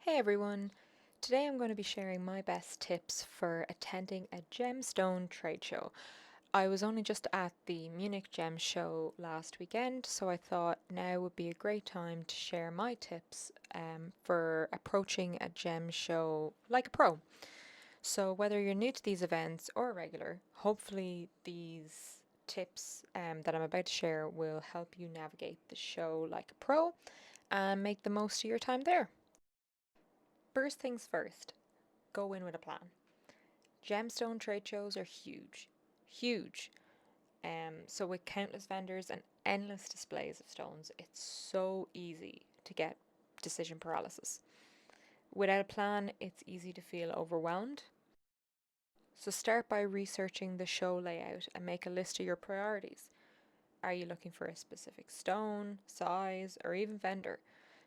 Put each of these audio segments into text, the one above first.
Hey everyone! Today I'm going to be sharing my best tips for attending a gemstone trade show. I was only just at the Munich Gem Show last weekend, so I thought now would be a great time to share my tips for approaching a gem show like a pro. So whether you're new to these events or a regular, hopefully these tips that I'm about to share will help you navigate the show like a pro and make the most of your time there. First things first, go in with a plan. Gemstone trade shows are huge, huge. So with countless vendors and endless displays of stones, it's so easy to get decision paralysis. Without a plan, it's easy to feel overwhelmed. So start by researching the show layout and make a list of your priorities. Are you looking for a specific stone, size, or even vendor?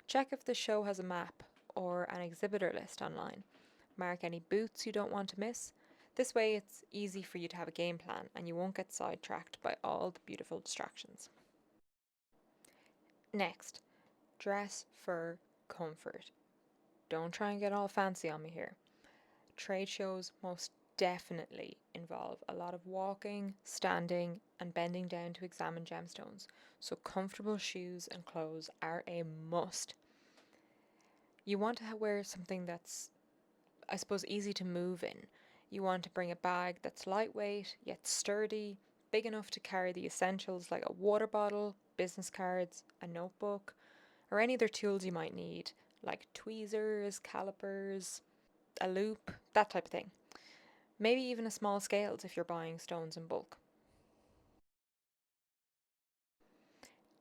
Check if the show has a map or an exhibitor list online. Mark any booths you don't want to miss. This way it's easy for you to have a game plan and you won't get sidetracked by all the beautiful distractions. Next, dress for comfort. Don't try and get all fancy on me here. Trade shows most definitely involve a lot of walking, standing, and bending down to examine gemstones, so comfortable shoes and clothes are a must. You want to wear something that's, I suppose, easy to move in. You want to bring a bag that's lightweight yet sturdy, big enough to carry the essentials like a water bottle, business cards, a notebook, or any other tools you might need, like tweezers, calipers, a loop, that type of thing. Maybe even a small scales if you're buying stones in bulk.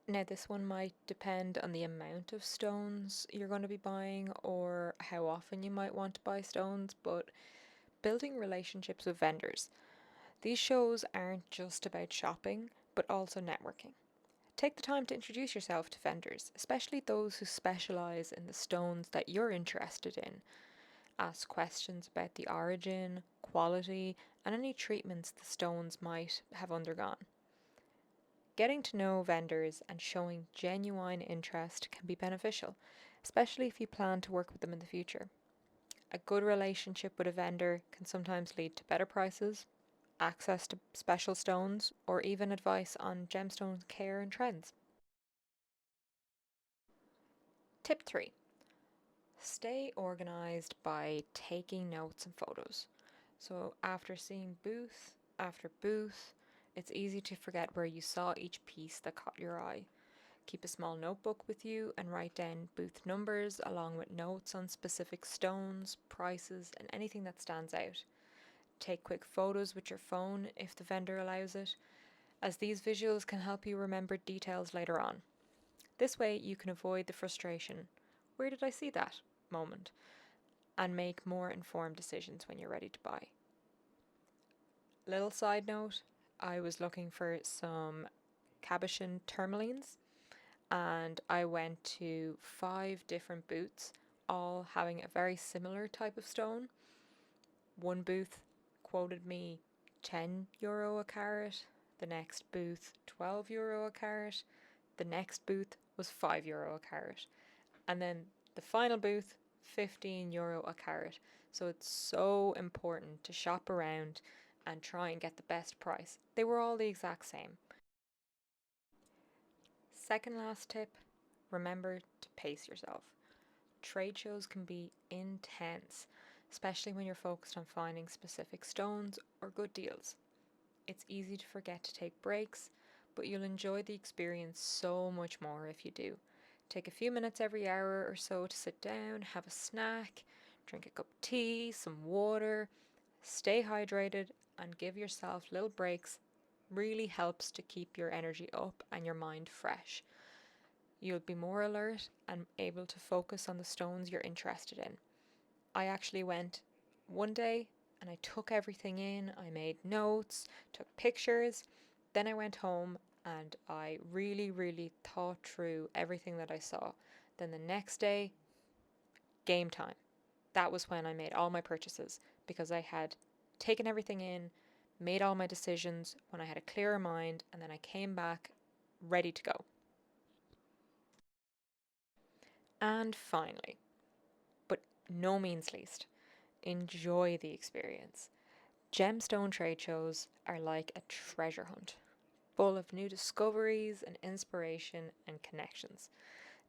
Now, this one might depend on the amount of stones you're going to be buying or how often you might want to buy stones, but building relationships with vendors. These shows aren't just about shopping, but also networking. Take the time to introduce yourself to vendors, especially those who specialise in the stones that you're interested in. Ask questions about the origin, quality, and any treatments the stones might have undergone. Getting to know vendors and showing genuine interest can be beneficial, especially if you plan to work with them in the future. A good relationship with a vendor can sometimes lead to better prices, access to special stones, or even advice on gemstone care and trends. Tip 3. Stay organised by taking notes and photos. So, after seeing booth after booth, it's easy to forget where you saw each piece that caught your eye. Keep a small notebook with you and write down booth numbers along with notes on specific stones, prices, and anything that stands out. Take quick photos with your phone if the vendor allows it, as these visuals can help you remember details later on. This way, you can avoid the frustration, "Where did I see that?" moment, and make more informed decisions when you're ready to buy. Little side note, I was looking for some cabochon tourmalines and I went to 5 different booths, all having a very similar type of stone. One booth quoted me €10 a carat, the next booth €12 a carat, the next booth was €5 a carat, and then the final booth €15 a carat. So it's so important to shop around and try and get the best price. They were all the exact same. Second last tip, remember to pace yourself. Trade shows can be intense, especially when you're focused on finding specific stones or good deals. It's easy to forget to take breaks, but you'll enjoy the experience so much more if you do. Take a few minutes every hour or so to sit down, have a snack, drink a cup of tea, some water, stay hydrated, and give yourself little breaks. Really helps to keep your energy up and your mind fresh. You'll be more alert and able to focus on the stones you're interested in. I actually went one day and I took everything in. I made notes, took pictures. Then I went home and I really thought through everything that I saw. Then the next day, game time. That was when I made all my purchases because I had taken everything in, made all my decisions when I had a clearer mind, and then I came back ready to go. And finally, but no means least, enjoy the experience. Gemstone trade shows are like a treasure hunt, full of new discoveries and inspiration and connections.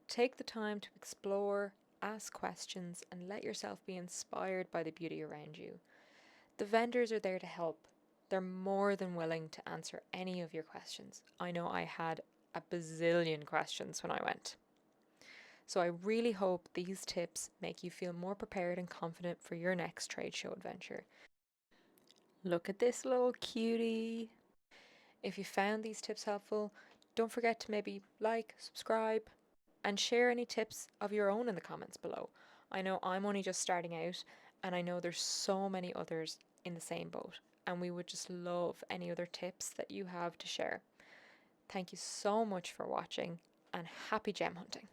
Take the time to explore, ask questions, and let yourself be inspired by the beauty around you. The vendors are there to help. They're more than willing to answer any of your questions. I know I had a bazillion questions when I went. So I really hope these tips make you feel more prepared and confident for your next trade show adventure. Look at this little cutie. If you found these tips helpful, don't forget to maybe like, subscribe, and share any tips of your own in the comments below. I know I'm only just starting out, and I know there's so many others in the same boat, and we would just love any other tips that you have to share. Thank you so much for watching, and happy gem hunting!